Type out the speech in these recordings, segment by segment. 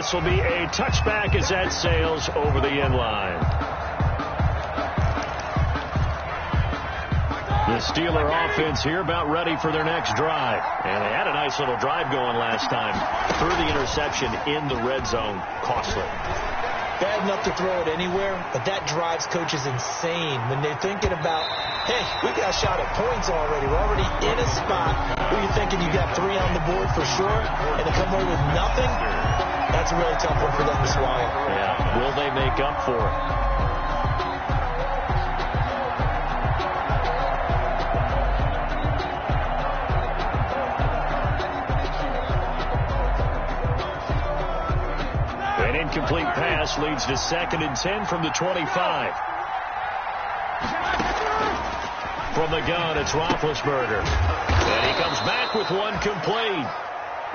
this will be a touchback as that sails over the end line. The Steeler offense here about ready for their next drive. And they had a nice little drive going last time. Threw the interception in the red zone. Costly. Bad enough to throw it anywhere, but that drives coaches insane when they're thinking about, hey, we got a shot at points already. We're already in a spot where you're thinking you got 3 on the board for sure, and to come away with nothing, that's a really tough one for them to swallow. Yeah, will they make up for it? Incomplete pass leads to 2nd and 10 from the 25. From the gun, it's Roethlisberger. And he comes back with one complete.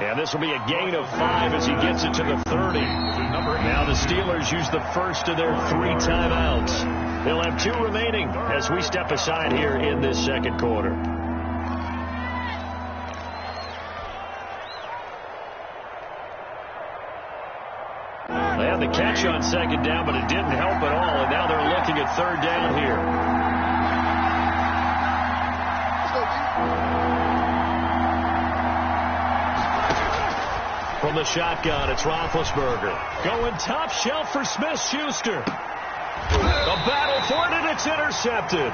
And this will be a gain of 5 as he gets it to the 30. Now the Steelers use the first of their 3 timeouts. They'll have 2 remaining as we step aside here in this second quarter. They had the catch on 2nd down, but it didn't help at all, and now they're looking at 3rd down here. From the shotgun, it's Roethlisberger. Going top shelf for Smith-Schuster. A battle for it, and it's intercepted.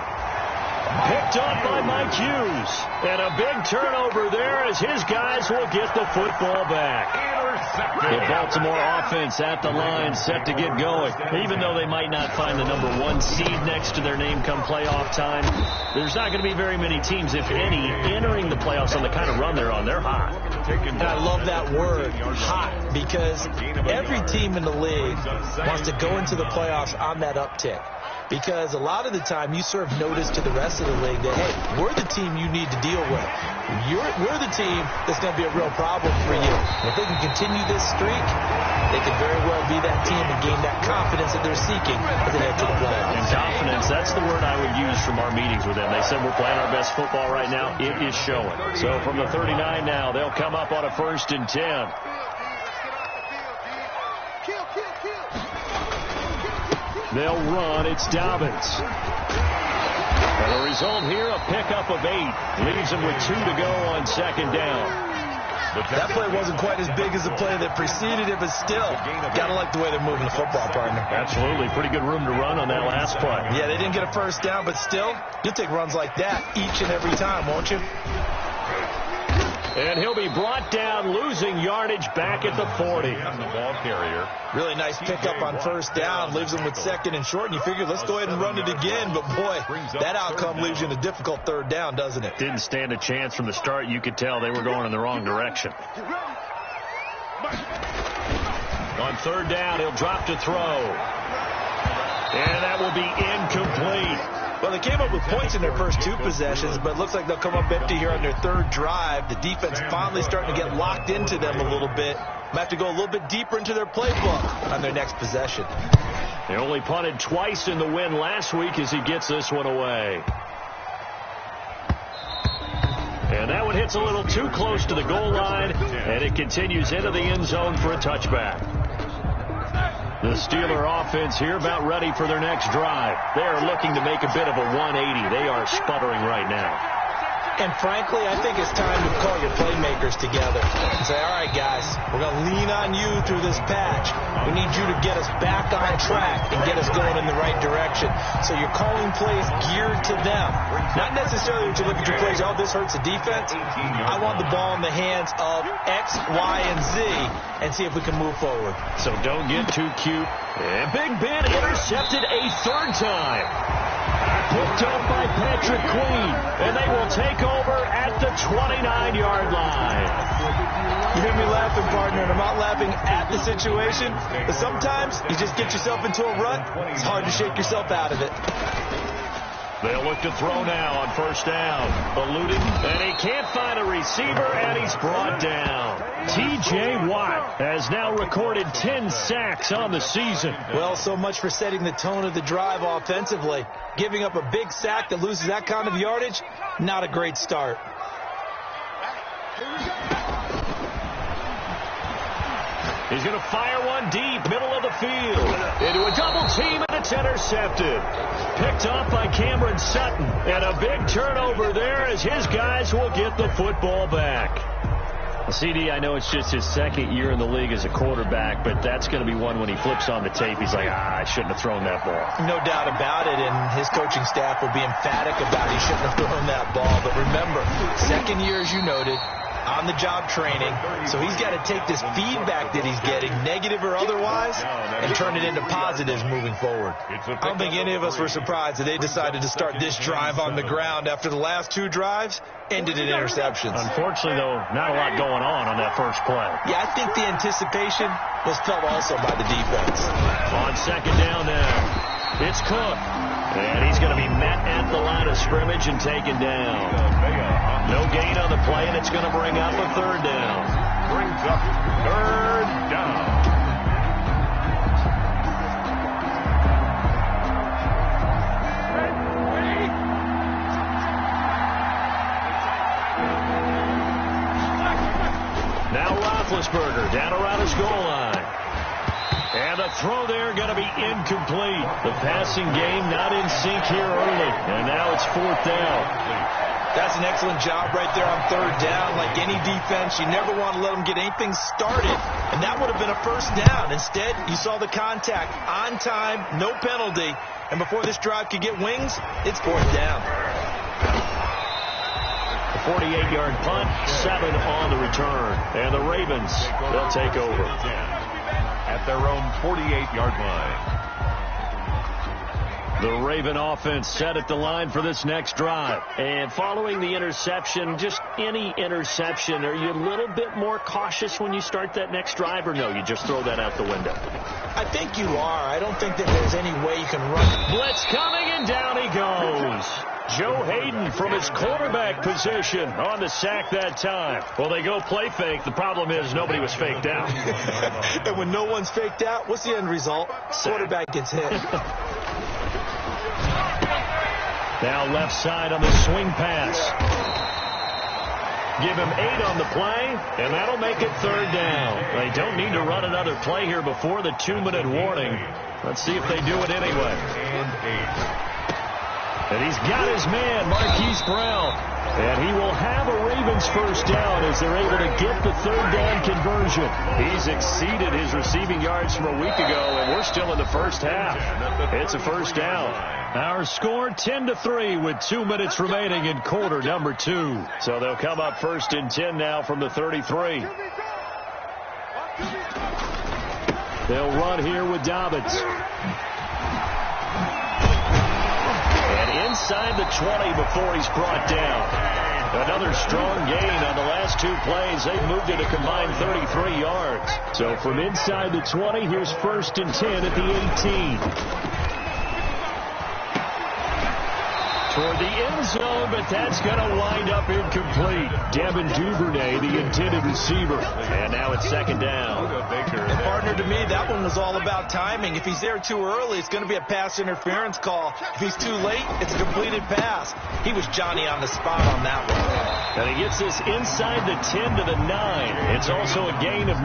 Picked up by Mike Hughes. And a big turnover there as his guys will get the football back. The Baltimore offense at the line, set to get going. Even though they might not find the number 1 seed next to their name come playoff time, there's not going to be very many teams, if any, entering the playoffs on the kind of run they're on. They're hot. And I love that word, hot, because every team in the league wants to go into the playoffs on that uptick. Because a lot of the time you serve notice to the rest of the league that, hey, we're the team you need to deal with. We're the team that's going to be a real problem for you. And if they can continue this streak, they could very well be that team and gain that confidence that they're seeking as they head to the playoffs. And confidence, that's the word I would use from our meetings with them. They said we're playing our best football right now. It is showing. So from the 39 now, they'll come up on a 1st and 10. They'll run. It's Dobbins. And the result here, a pickup of 8. Leaves them with 2 to go on 2nd down. That play wasn't quite as big as the play that preceded it, but still, got to like the way they're moving the football, partner. Absolutely. Pretty good room to run on that last play. Yeah, they didn't get a 1st down, but still, you'll take runs like that each and every time, won't you? And he'll be brought down, losing yardage back at the 40. The ball carrier. Really nice pickup on 1st down. Leaves them with 2nd and short. And you figure, let's go ahead and run it again. But, boy, that outcome leaves you in a difficult 3rd down, doesn't it? Didn't stand a chance from the start. You could tell they were going in the wrong direction. On 3rd down, he'll drop to throw. And that will be incomplete. Well, they came up with points in their first 2 possessions, but it looks like they'll come up empty here on their 3rd drive. The defense finally starting to get locked into them a little bit. Might have to go a little bit deeper into their playbook on their next possession. They only punted twice in the win last week as he gets this one away. And that one hits a little too close to the goal line, and it continues into the end zone for a touchback. The Steeler offense here about ready for their next drive. They are looking to make a bit of a 180. They are sputtering right now. And frankly, I think it's time to call your playmakers together and say, all right, guys, we're going to lean on you through this patch. We need you to get us back on track and get us going in the right direction. So you're calling plays geared to them. Not necessarily that you look at your plays, oh, this hurts the defense. I want the ball in the hands of X, Y, and Z and see if we can move forward. So don't get too cute. And Big Ben intercepted a 3rd time. Picked up by Patrick Queen, and they will take over at the 29-yard line. You hear me laughing, partner, and I'm not laughing at the situation, but sometimes you just get yourself into a rut. It's hard to shake yourself out of it. They'll look to throw now on 1st down. Eluding, and he can't find a receiver, and he's brought down. T.J. Watt has now recorded 10 sacks on the season. Well, so much for setting the tone of the drive offensively. Giving up a big sack that loses that kind of yardage, not a great start. He's going to fire one deep, middle of the field. Into a double team, and it's intercepted. Picked off by Cameron Sutton. And a big turnover there as his guys will get the football back. CD, I know it's just his second year in the league as a quarterback, but that's going to be one when he flips on the tape. He's like, I shouldn't have thrown that ball. No doubt about it, and his coaching staff will be emphatic about he shouldn't have thrown that ball. But remember, second year, as you noted, on-the-job training, so he's got to take this feedback that he's getting, negative or otherwise, and turn it into positives moving forward. I don't think any of us were surprised that they decided to start this drive on the ground after the last two drives ended in interceptions. Unfortunately, though, not a lot going on that first play. Yeah, I think the anticipation was felt also by the defense. On second down now, it's Cook. And he's going to be met at the line of scrimmage and taken down. No gain on the play, and it's going to bring up a third down. Brings up third down. Now Roethlisberger down around his goal line. And the throw there going to be incomplete. The passing game not in sync here early. And now it's fourth down. That's an excellent job right there on third down. Like any defense, you never want to let them get anything started. And that would have been a first down. Instead, you saw the contact on time, no penalty. And before this drive could get wings, it's fourth down. A 48-yard punt, 7 on the return. And the Ravens, they'll take over at their own 48-yard line. The Raven offense set at the line for this next drive. And following the interception, just any interception, are you a little bit more cautious when you start that next drive, or no, you just throw that out the window? I think you are. I don't think that there's any way you can run. Blitz coming, and down he goes. Joe Hayden from his quarterback position on the sack that time. Well, they go play fake. The problem is nobody was faked out. And when no one's faked out, what's the end result? Quarterback gets hit. Now left side on the swing pass. Give him 8 on the play, and that'll make it third down. They don't need to run another play here before the 2-minute warning. Let's see if they do it anyway. And he's got his man, Marquise Brown. And he will have a Ravens first down as they're able to get the third down conversion. He's exceeded his receiving yards from a week ago, and we're still in the first half. It's a first down. Our score 10-3 with 2 minutes remaining in quarter number 2. So they'll come up first and 10 now from the 33. They'll run here with Dobbins. And inside the 20 before he's brought down. Another strong gain on the last 2 plays. They've moved it a combined 33 yards. So from inside the 20, here's first and 10 at the 18. Toward the end zone, but that's going to wind up incomplete. Devin Duvernay, the intended receiver. And now it's second down. And partner, to me, that one was all about timing. If he's there too early, it's going to be a pass interference call. If he's too late, it's a completed pass. He was Johnny on the spot on that one. And he gets this inside the 10 to the 9. It's also a gain of 9.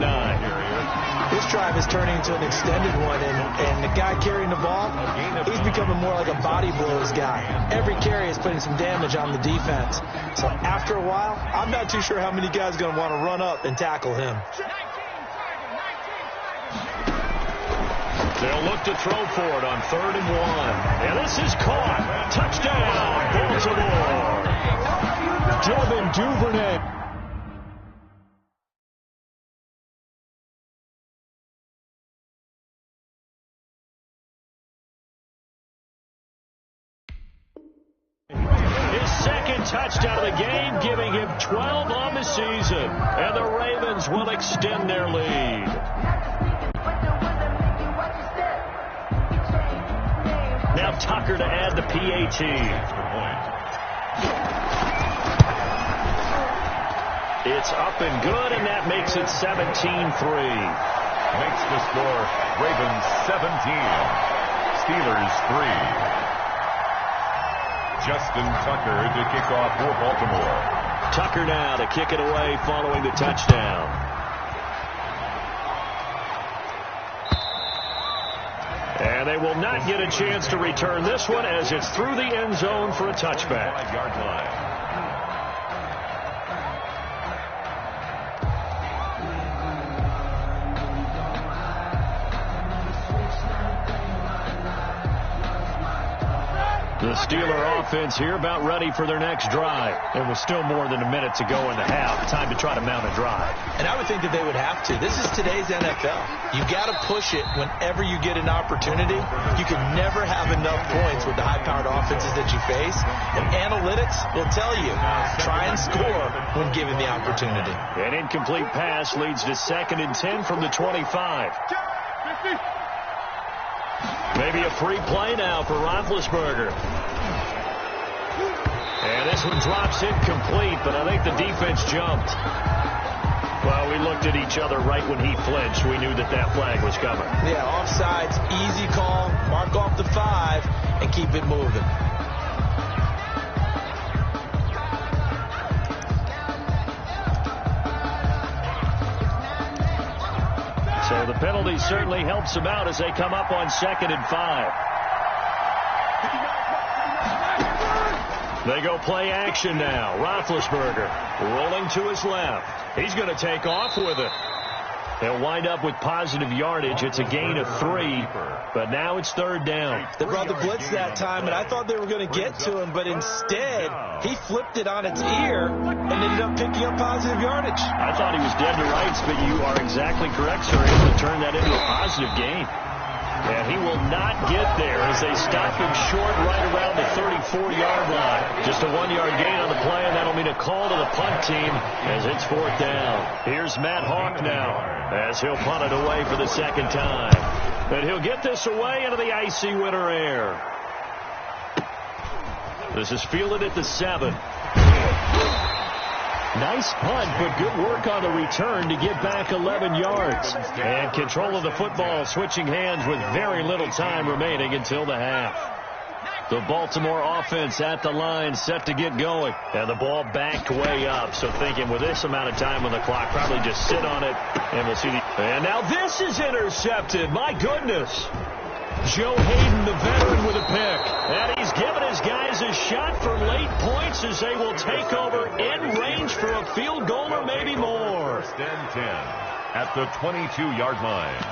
This drive is turning into an extended one, and the guy carrying the ball, he's becoming more like a body blows guy. Every carry is putting some damage on the defense. So after a while, I'm not too sure how many guys are going to want to run up and tackle him. They'll look to throw for it on 3rd and 1. And this is caught. Touchdown, Baltimore. Devin Duvernay. His second touchdown of the game, giving him 12 on the season. And the Ravens will extend their lead. Now Tucker to add the PAT. It's up and good, and that makes it 17-3. Makes the score Ravens 17, Steelers 3. Justin Tucker to kick off for Baltimore. Tucker now to kick it away following the touchdown. And they will not get a chance to return this one as it's through the end zone for a touchback. 5-yard line. The Steeler offense here about ready for their next drive. And with still more than a minute to go in the half, time to try to mount a drive. And I would think that they would have to. This is today's NFL. You got to push it whenever you get an opportunity. You can never have enough points with the high-powered offenses that you face. And analytics will tell you, try and score when given the opportunity. An incomplete pass leads to 2nd and 10 from the 25. Maybe a free play now for Roethlisberger. And this one drops incomplete, but I think the defense jumped. Well, we looked at each other right when he flinched. We knew that that flag was coming. Yeah, offsides, easy call, mark off the 5, and keep it moving. So the penalty certainly helps them out as they come up on 2nd and 5. They go play action now. Roethlisberger rolling to his left. He's going to take off with it. They'll wind up with positive yardage. It's a gain of 3, but now it's 3rd down. They brought the blitz that time, and I thought they were going to get to him, but instead he flipped it on its ear and ended up picking up positive yardage. I thought he was dead to rights, but you are exactly correct, sir. Able to turn that into a positive gain. And he will not get there as they stop him short right around the 34-yard line. Just a 1-yard gain on the play, and that'll mean a call to the punt team as it's 4th down. Here's Matt Hawk now as he'll punt it away for the 2nd time. And he'll get this away into the icy winter air. This is fielded at the 7. Nice punt, but good work on the return to get back 11 yards. And control of the football switching hands with very little time remaining until the half. The Baltimore offense at the line set to get going. And the ball backed way up. So thinking with this amount of time on the clock, probably just sit on it and we'll see. And now this is intercepted. My goodness. Joe Hayden, the veteran, with a pick. And he's given his guys a shot for late points as they will take over in range for a field goal or maybe more. 1st and 10 at the 22-yard line.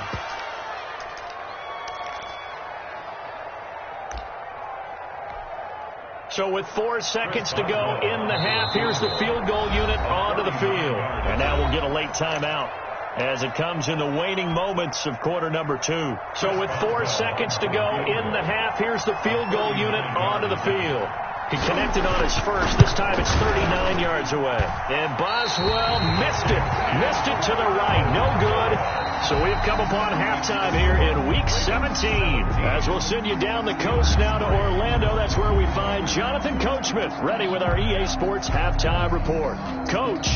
So with 4 seconds to go in the half, here's the field goal unit onto the field. And now we'll get a late timeout as it comes in the waning moments of quarter number 2. So with 4 seconds to go in the half, here's the field goal unit onto the field. He connected on his first. This time it's 39 yards away. And Boswell missed it. Missed it to the right. No good. So we've come upon halftime here in Week 17. As we'll send you down the coast now to Orlando. That's where we find Jonathan Coachman ready with our EA Sports Halftime Report. Coach.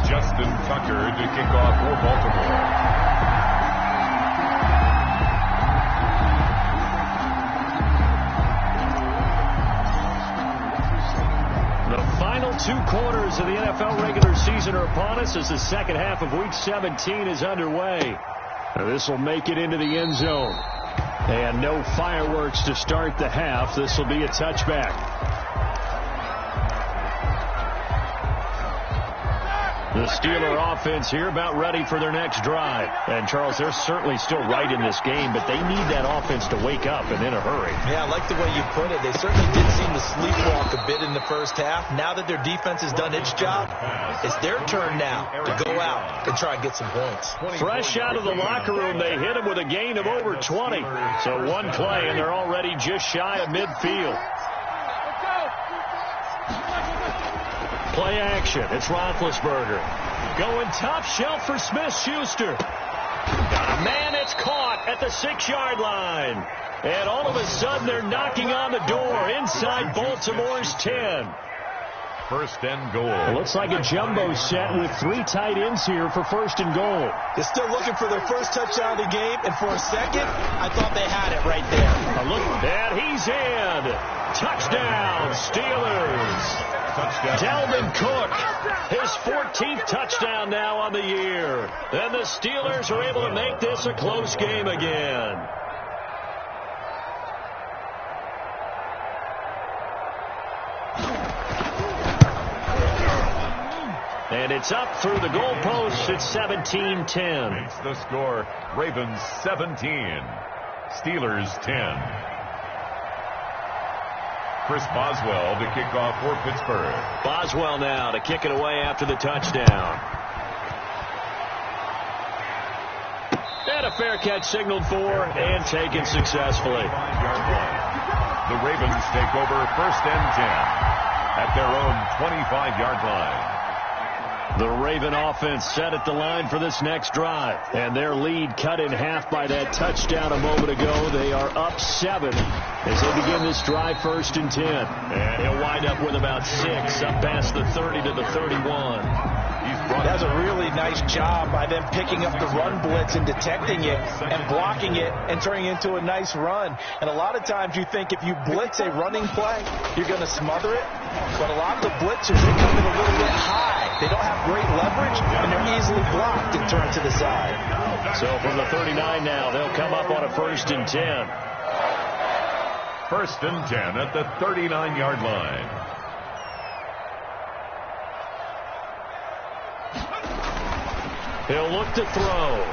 Justin Tucker to kick off for Baltimore. The final 2 quarters of the NFL regular season are upon us as the second half of Week 17 is underway. This will make it into the end zone. And no fireworks to start the half. This will be a touchback. The Steeler offense here about ready for their next drive. And, Charles, they're certainly still right in this game, but they need that offense to wake up and in a hurry. Yeah, I like the way you put it. They certainly did seem to sleepwalk a bit in the first half. Now that their defense has done its job, it's their turn now to go out and try and get some points. Fresh out of the locker room, they hit him with a gain of over 20. So 1 play, and they're already just shy of midfield. Play action. It's Roethlisberger. Going top shelf for Smith-Schuster. Got a man. It's caught at the 6-yard line. And all of a sudden, they're knocking on the door inside Baltimore's 10. 1st and goal. It looks like a jumbo set with 3 tight ends here for 1st and goal. They're still looking for their first touchdown of the game, and for a second, I thought they had it right there. A look, and he's in. Touchdown, Steelers. Dalvin Cook, his 14th touchdown now on the year. And the Steelers are able to make this a close game again. And it's up through the goalposts. It's 17-10. Makes the score Ravens 17, Steelers 10. Chris Boswell to kick off for Pittsburgh. Boswell now to kick it away after the touchdown. And a fair catch signaled for and taken successfully. The Ravens take over 1st and 10 at their own 25-yard line. The Raven offense set at the line for this next drive. And their lead cut in half by that touchdown a moment ago. They are up 7 as they begin this drive 1st and 10. And he'll wind up with about 6 up past the 30 to the 31. That's a really nice job by them picking up the run blitz and detecting it and blocking it and turning it into a nice run. And a lot of times you think if you blitz a running play, you're going to smother it. But a lot of the blitzers, they come in a little bit high. They don't have great leverage, and they're easily blocked and turned to the side. So from the 39 now, they'll come up on a 1st and 10. 1st and 10 at the 39-yard line. He'll look to throw.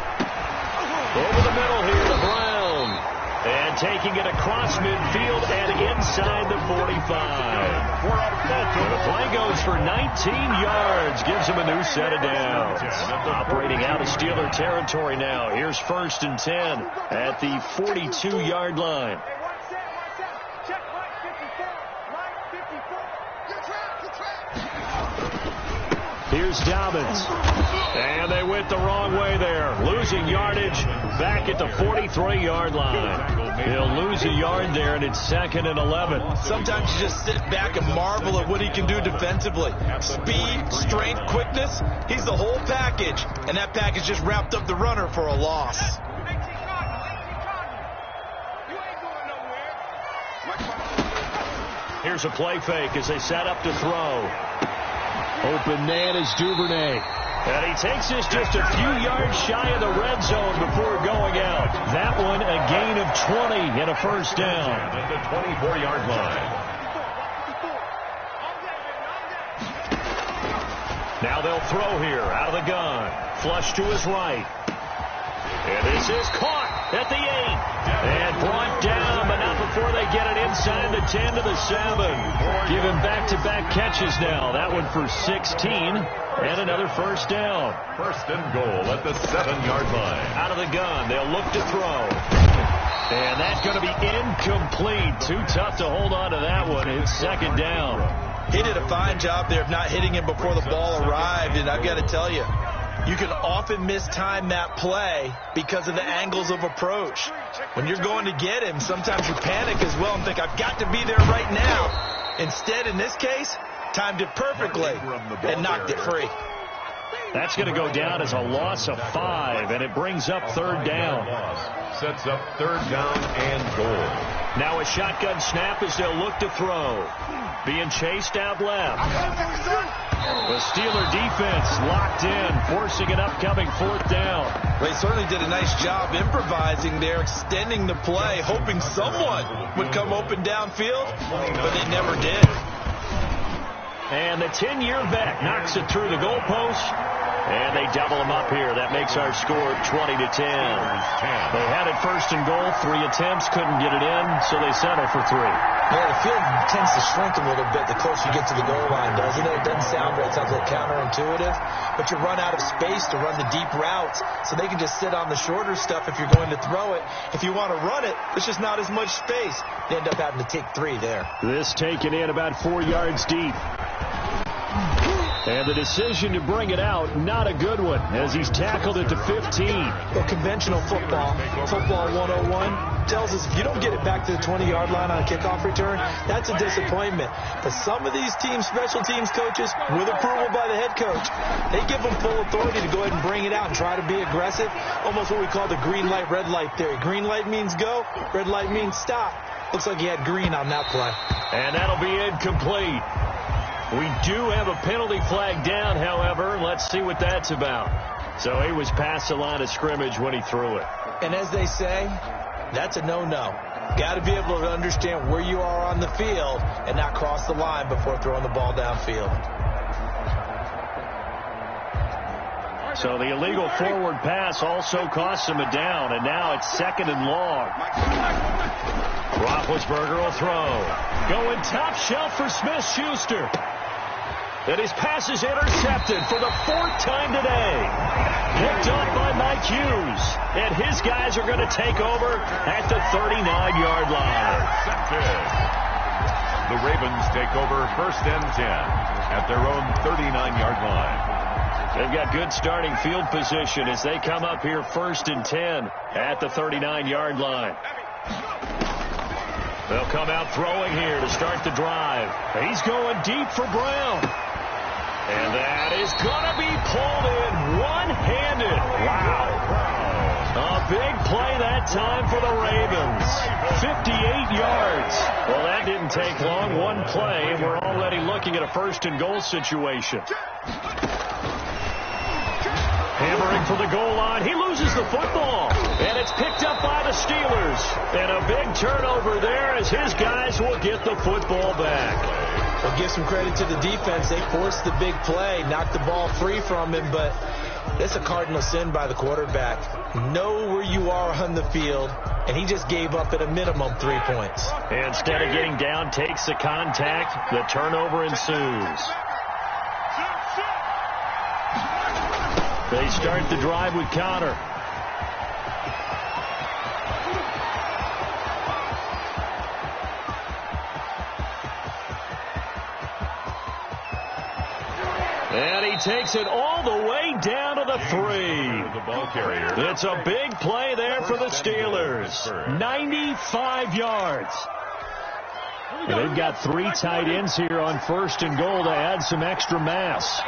Over the middle here to Brown. And taking it across midfield and inside the 45. The play goes for 19 yards. Gives him a new set of downs. Operating out of Steeler territory now. Here's 1st and 10 at the 42-yard line. Here's Dobbins. And they went the wrong way there. Losing yardage back at the 43-yard line. He'll lose a yard there, and it's 2nd and 11. Sometimes you just sit back and marvel at what he can do defensively. Speed, strength, quickness. He's the whole package. And that package just wrapped up the runner for a loss. Here's a play fake as they set up to throw. Open man is Duvernay. And he takes this just a few yards shy of the red zone before going out. That one a gain of 20 and a 1st down. At the 24-yard line. Now they'll throw here out of the gun. Flush to his right. And this is caught at the 8. And brought down, but not before they get it inside the 10 to the 7. Giving back-to-back catches now. That one for 16. And another 1st down. 1st and goal at the 7-yard line. Out of the gun. They'll look to throw. And that's going to be incomplete. Too tough to hold on to that one. It's 2nd down. He did a fine job there of not hitting him before the ball arrived. And I've got to tell you, you can often mistime that play because of the angles of approach. When you're going to get him, sometimes you panic as well and think, I've got to be there right now. Instead, in this case, timed it perfectly and knocked it free. That's going to go down as a loss of 5, and it brings up 3rd down. Sets up 3rd down and goal. Now a shotgun snap as they'll look to throw. Being chased out left. The Steeler defense locked in, forcing an upcoming 4th down. They certainly did a nice job improvising there, extending the play, hoping someone would come open downfield, but they never did. And the 10-year vet knocks it through the goalpost. And they double them up here. That makes our score 20 to 10. They had it 1st and goal, 3 attempts, couldn't get it in, so they settle for 3. Yeah, the field tends to shrink a little bit the closer you get to the goal line, doesn't it? It doesn't sound right. It sounds a little counterintuitive. But you run out of space to run the deep routes, so they can just sit on the shorter stuff if you're going to throw it. If you want to run it, there's just not as much space. They end up having to take 3 there. This taken in about 4 yards deep. And the decision to bring it out, not a good one, as he's tackled it to 15. Well, conventional football 101, tells us if you don't get it back to the 20-yard line on a kickoff return, that's a disappointment. But some of these teams, special teams coaches, with approval by the head coach, they give them full authority to go ahead and bring it out and try to be aggressive, almost what we call the green light, red light theory. Green light means go, red light means stop. Looks like he had green on that play. And that'll be incomplete. We do have a penalty flag down, however. Let's see what that's about. So he was past the line of scrimmage when he threw it. And as they say, that's a no-no. Got to be able to understand where you are on the field and not cross the line before throwing the ball downfield. So the illegal forward pass also costs him a down, and now it's 2nd and long. Roethlisberger will throw. Going top shelf for Smith-Schuster. And his pass is intercepted for the 4th time today. Picked up by Mike Hughes. And his guys are going to take over at the 39-yard line. The Ravens take over 1st and 10 at their own 39-yard line. They've got good starting field position as they come up here 1st and 10 at the 39-yard line. They'll come out throwing here to start the drive. He's going deep for Brown. And that is going to be pulled in one-handed. Wow. A big play that time for the Ravens. 58 yards. Well, that didn't take long. One play, and we're already looking at a 1st and goal situation. Hammering for the goal line. He loses the football. And it's picked up by the Steelers. And a big turnover there as his guys will get the football back. Well, give some credit to the defense. They forced the big play, knocked the ball free from him, but it's a cardinal sin by the quarterback. Know where you are on the field, and he just gave up at a minimum 3 points. Instead of getting down, takes the contact. The turnover ensues. They start the drive with Connor. And he takes it all the way down to the 3. The ball carrier. It's a big play there for the Steelers. 95 yards. And they've got 3 tight ends here on 1st and goal to add some extra mass.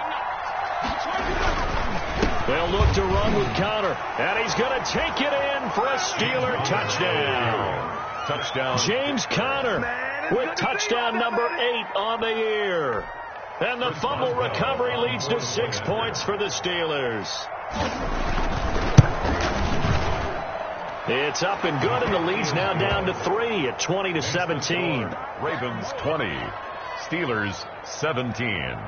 They'll look to run with Connor. And he's going to take it in for a Steeler touchdown. Touchdown. James Conner with touchdown number 8 on the year. And the fumble recovery leads to 6 points for the Steelers. It's up and good, and the lead's now down to 3 at 20-17. Ravens 20, Steelers 17.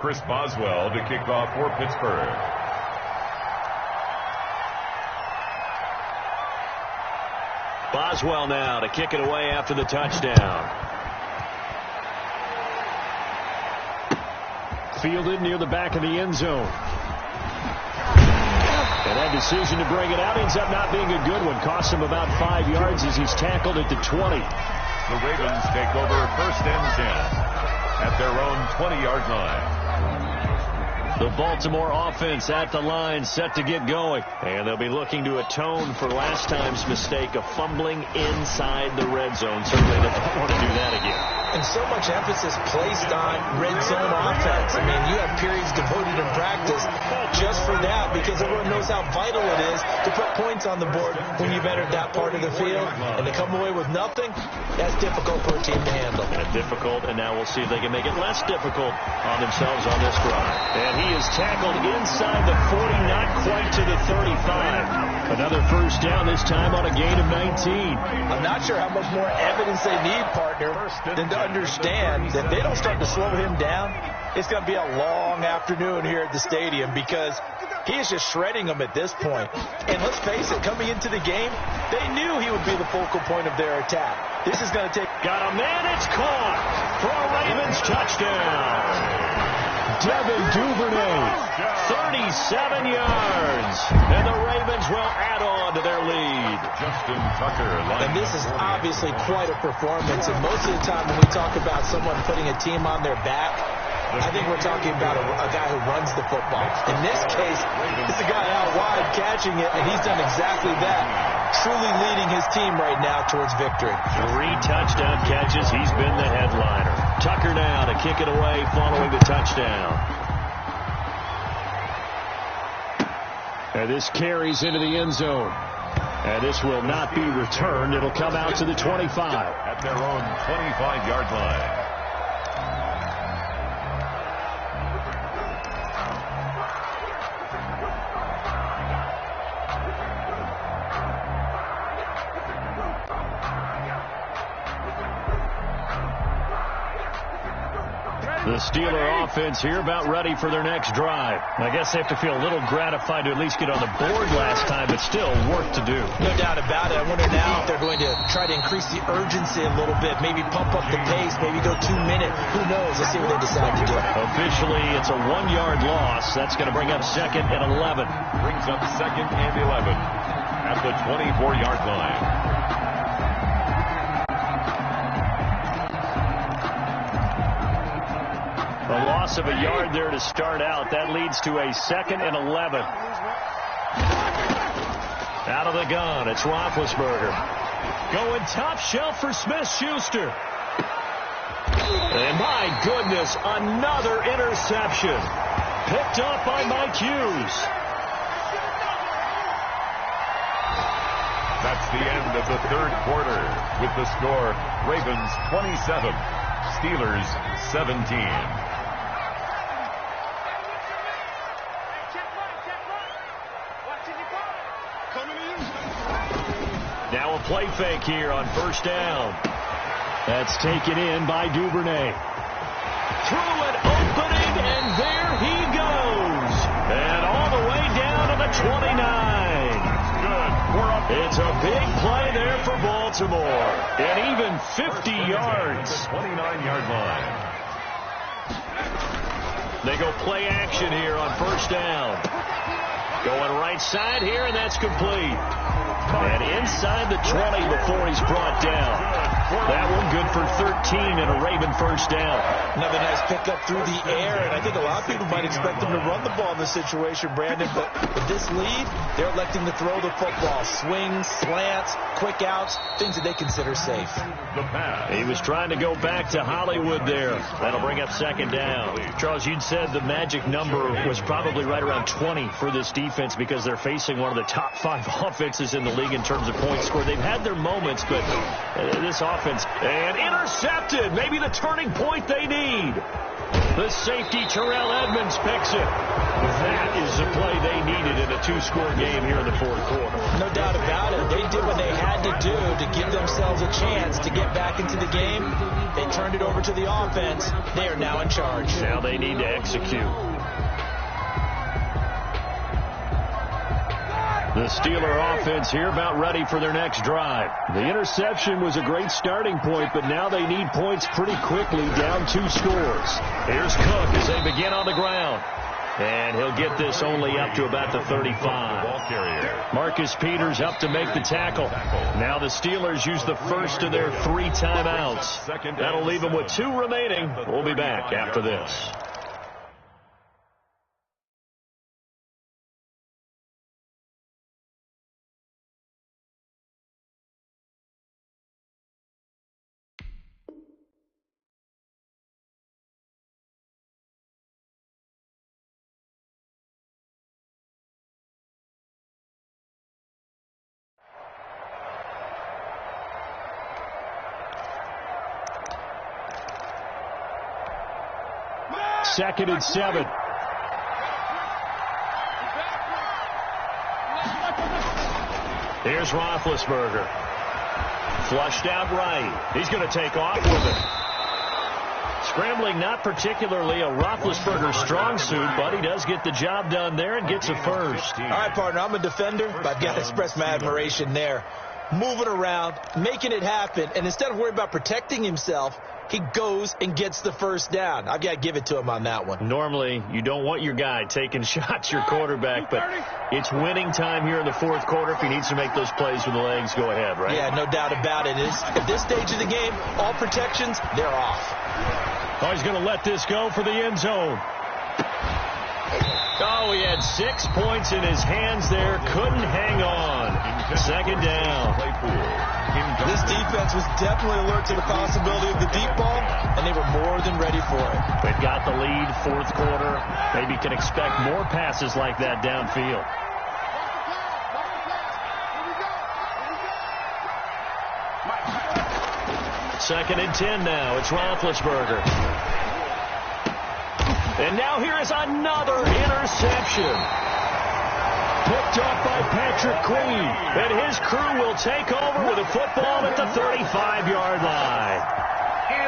Chris Boswell to kick off for Pittsburgh. Boswell now to kick it away after the touchdown. Fielded near the back of the end zone. And that decision to bring it out ends up not being a good one. Costs him about 5 yards as he's tackled at the 20. The Ravens take over 1st and 10 at their own 20-yard line. The Baltimore offense at the line, set to get going. And they'll be looking to atone for last time's mistake of fumbling inside the red zone. Certainly they don't want to do that again. And so much emphasis placed on red zone offense. I mean, you have periods devoted in practice just for that because everyone knows how vital it is to put points on the board when you've entered that part of the field. And to come away with nothing, that's difficult for a team to handle. Difficult, and now we'll see if they can make it less difficult on themselves on this drive. And he is tackled inside the 40, not quite to the 35. Another 1st down, this time on a gain of 19. I'm not sure how much more evidence they need, partner, than to understand that they don't start to slow him down. It's going to be a long afternoon here at the stadium because he is just shredding them at this point. And let's face it, coming into the game, they knew he would be the focal point of their attack. This is going to take... Got a man, it's caught for a Ravens touchdown. Devin Duvernay, 37 yards. And the Ravens will add on to their lead. Justin Tucker. And this is obviously quite a performance. And most of the time when we talk about someone putting a team on their back, I think we're talking about a guy who runs the football. In this case, it's a guy out wide catching it, and he's done exactly that. Truly leading his team right now towards victory. 3 touchdown catches. He's been the headliner. Tucker now to kick it away following the touchdown. And this carries into the end zone. And this will not be returned. It'll come out to the 25. At their own 25-yard line. The Steeler offense here about ready for their next drive. I guess they have to feel a little gratified to at least get on the board last time, but still work to do. No doubt about it. I wonder now if they're going to try to increase the urgency a little bit, maybe pump up the pace, maybe go 2 minute. Who knows? Let's see what they decide to do. Officially, it's a 1-yard loss. That's going to bring up 2nd and 11. Brings up 2nd and 11 at the 24-yard line. A loss of a yard there to start out. That leads to a 2nd and 11. Out of the gun, it's Roethlisberger. Going top shelf for Smith-Schuster. And my goodness, another interception. Picked up by Mike Hughes. That's the end of the third quarter with the score Ravens 27, Steelers 17. Now a play fake here on first down. That's taken in by Duvernay. Through an opening, and there he goes. And all the way down to the 29. Good. It's a big play there for Baltimore. And even 50 yards. 29-yard line. They go play action here on first down. Going right side here, and that's complete. And inside the 20 before he's brought down. That one good for 13 and a Raven first down. Another nice pickup through the air, and I think a lot of people might expect them to run the ball in this situation, Brandon, but with this lead, they're electing to throw the football. Swings, slants, quick outs, things that they consider safe. The pass. He was trying to go back to Hollywood there. That'll bring up second down. Charles, you'd said the magic number was probably right around 20 for this defense because they're facing one of the top 5 offenses in the league in terms of points scored. They've had their moments, but this offense, and intercepted, maybe the turning point they need. The safety, Terrell Edmonds, picks it. That is the play they needed in a 2-score game here in the fourth quarter. No doubt about it. They did what they had to do to give themselves a chance to get back into the game. They turned it over to the offense. They are now in charge. Now they need to execute. The Steeler offense here about ready for their next drive. The interception was a great starting point, but now they need points pretty quickly, down 2 scores. Here's Cook as they begin on the ground. And he'll get this only up to about the 35. Marcus Peters up to make the tackle. Now the Steelers use the first of their 3 timeouts. That'll leave them with 2 remaining. We'll be back after this. Second and 7. Here's Roethlisberger. Flushed out right. He's going to take off with it. Scrambling, not particularly a Roethlisberger strong suit, but he does get the job done there and gets a first. All right, partner, I'm a defender, but I've got to express my admiration there. Moving around, making it happen, and instead of worrying about protecting himself, he goes and gets the first down. I've got to give it to him on that one. Normally, you don't want your guy taking shots, your quarterback, but it's winning time here in the fourth quarter. If he needs to make those plays with the legs, go ahead, right? Yeah, no doubt about it. At this stage of the game, all protections, they're off. Oh, he's going to let this go for the end zone. Oh, he had 6 points in his hands there. Couldn't hang on. Second down. This defense was definitely alert to the possibility of the deep ball, and they were more than ready for it. They've got the lead, fourth quarter. Maybe can expect more passes like that downfield. Second and 10 now. It's Roethlisberger. And now here is another interception. Picked up by Patrick Queen. And his crew will take over with a football at the 35-yard line.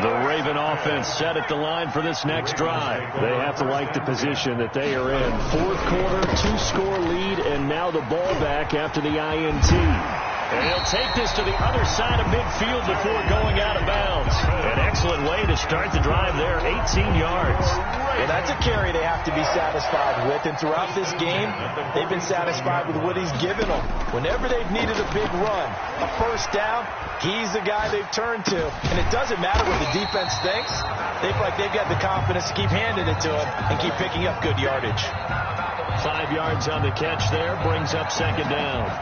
The Raven offense set at the line for this next drive. They have to like the position that they are in. Fourth quarter, 2-score lead, and now the ball back after the INT. And he'll take this to the other side of midfield before going out of bounds. An excellent way to start the drive there, 18 yards. And that's a carry they have to be satisfied with. And throughout this game, they've been satisfied with what he's given them. Whenever they've needed a big run, a first down, he's the guy they've turned to. And it doesn't matter what the defense thinks. They feel like they've got the confidence to keep handing it to him and keep picking up good yardage. 5 yards on the catch there, brings up second down.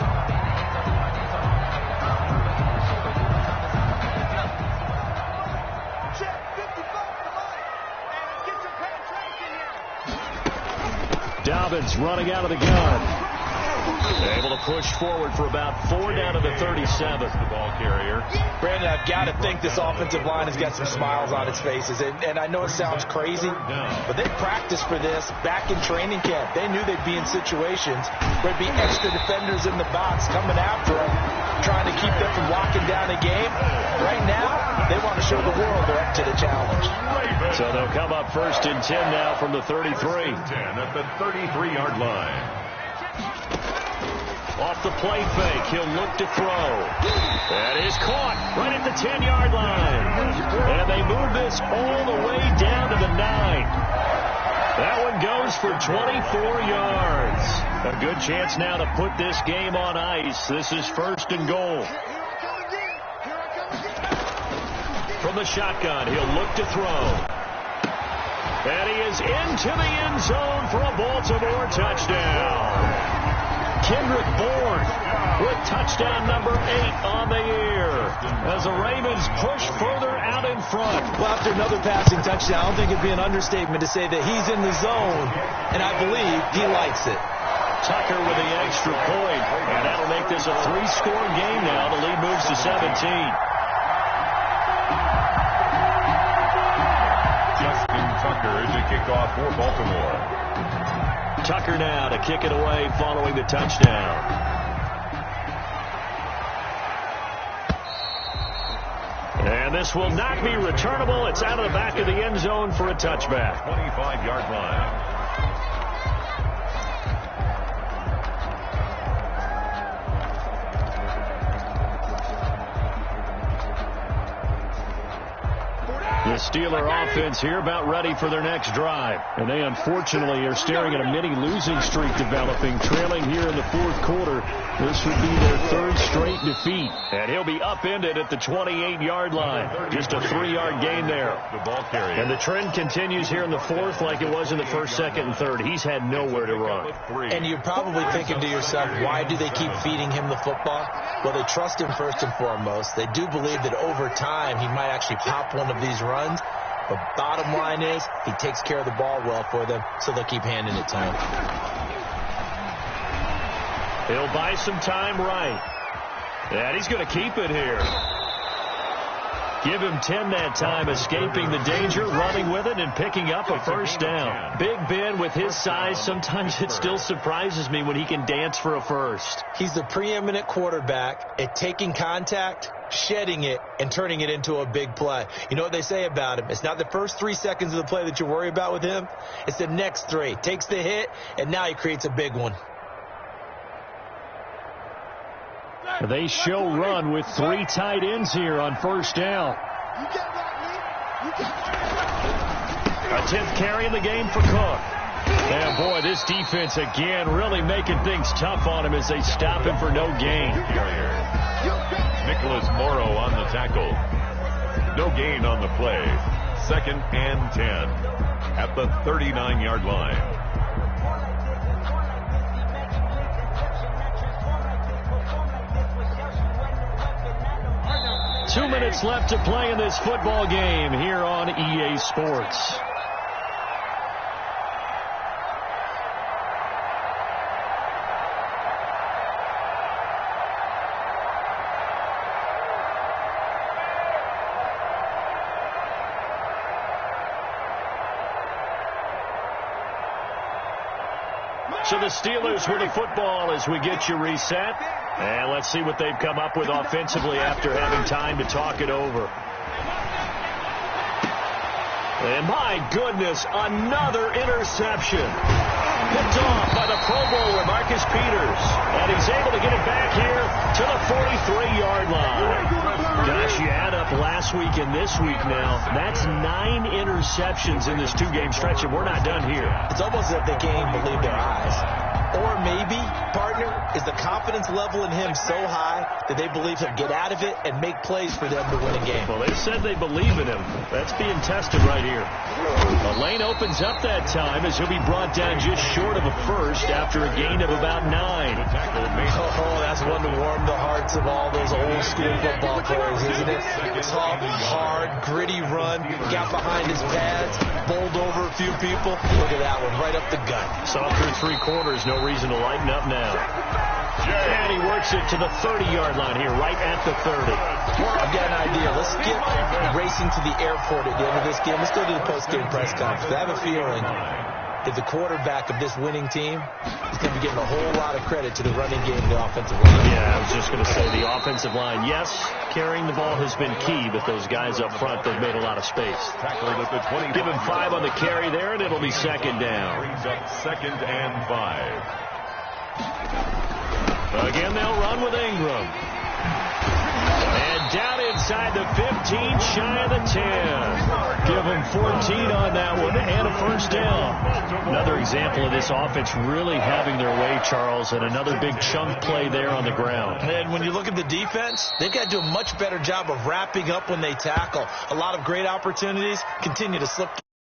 Dobbins running out of the gun. Able to push forward for about 4 down to the 37. The ball carrier. Brandon, I've got to think this offensive line has got some smiles on its faces. And I know it sounds crazy, but they practiced for this back in training camp. They knew they'd be in situations where there'd be extra defenders in the box coming after them, trying to keep them from locking down a game. Right now, they want to show the world they're up to the challenge. So they'll come up first and 10 now from the 33. 10 at the 33-yard line. Off the play fake, he'll look to throw. That is caught right at the 10-yard line. And they move this all the way down to the 9. That one goes for 24 yards. A good chance now to put this game on ice. This is first and goal. From the shotgun, he'll look to throw. And he is into the end zone for a Baltimore touchdown. Kendrick Bourne with touchdown number 8 on the year as the Ravens push further out in front. Well, after another passing touchdown, I don't think it'd be an understatement to say that he's in the zone, and I believe he likes it. Tucker with the extra point, and that'll make this a 3-score game now. The lead moves to 17. Justin Tucker to kick off for Baltimore. Tucker now to kick it away following the touchdown. And this will not be returnable. It's out of the back of the end zone for a touchback. 25-yard line. The Steeler offense here about ready for their next drive. And they unfortunately are staring at a mini losing streak developing, trailing here in the fourth quarter. This would be their 3rd straight defeat. And he'll be upended at the 28-yard line. Just a 3-yard gain there. The ball carrier. And the trend continues here in the fourth like it was in the first, second, and third. He's had nowhere to run. And you're probably thinking to yourself, why do they keep feeding him the football? Well, they trust him first and foremost. They do believe that over time he might actually pop one of these runs. But bottom line is, he takes care of the ball well for them, so they'll keep handing it to him. He'll buy some time right. And he's going to keep it here. Give him 10 that time, escaping the danger, running with it, and picking up a first down. Big Ben with his size, sometimes it still surprises me when he can dance for a first. He's the preeminent quarterback at taking contact, shedding it, and turning it into a big play. You know what they say about him? It's not the first 3 seconds of the play that you worry about with him. It's the next 3. Takes the hit, and now he creates a big one. They show run with 3 tight ends here on first down. A 10th carry in the game for Cook. And boy, this defense again really making things tough on him as they stop him for no gain. Nicholas Morrow on the tackle. No gain on the play. 2nd and 10 at the 39-yard line. 2 minutes left to play in this football game here on EA Sports. So the Steelers with the football as we get you reset. And let's see what they've come up with offensively after having time to talk it over. And my goodness, another interception. Picked off by the Pro Bowler, Marcus Peters. And he's able to get it back here to the 43-yard line. Gosh, you add up last week and this week now. That's 9 interceptions in this 2-game stretch, and we're not done here. It's almost as if they can't even believe their eyes. Or maybe, partner, is the confidence level in him so high that they believe he'll get out of it and make plays for them to win a game. Well, they said they believe in him. That's being tested right here. The lane opens up that time as he'll be brought down just short of a first after a gain of about 9. Oh, that's one to warm the hearts of all those old school football players, isn't it? Tough, hard, gritty run, got behind his pads, bowled over a few people. Look at that one, right up the gut. Saw through 3 quarters, no reason to lighten up now. And he works it to the 30-yard line here, right at the 30. I've got an idea. Let's skip racing to the airport at the end of this game. Let's go to the post-game press conference. I have a feeling that the quarterback of this winning team is going to be getting a whole lot of credit to the running game and the offensive line. Yeah, I was just going to say the offensive line, yes, carrying the ball has been key, but those guys up front, they've made a lot of space. Give him 5 on the carry there, and it'll be second down. Brings up 2nd and 5. Again, they'll run with Ingram. And down inside the 15, shy of the 10. Give them 14 on that one and a first down. Another example of this offense really having their way, Charles, and another big chunk play there on the ground. And when you look at the defense, they've got to do a much better job of wrapping up when they tackle. A lot of great opportunities continue to slip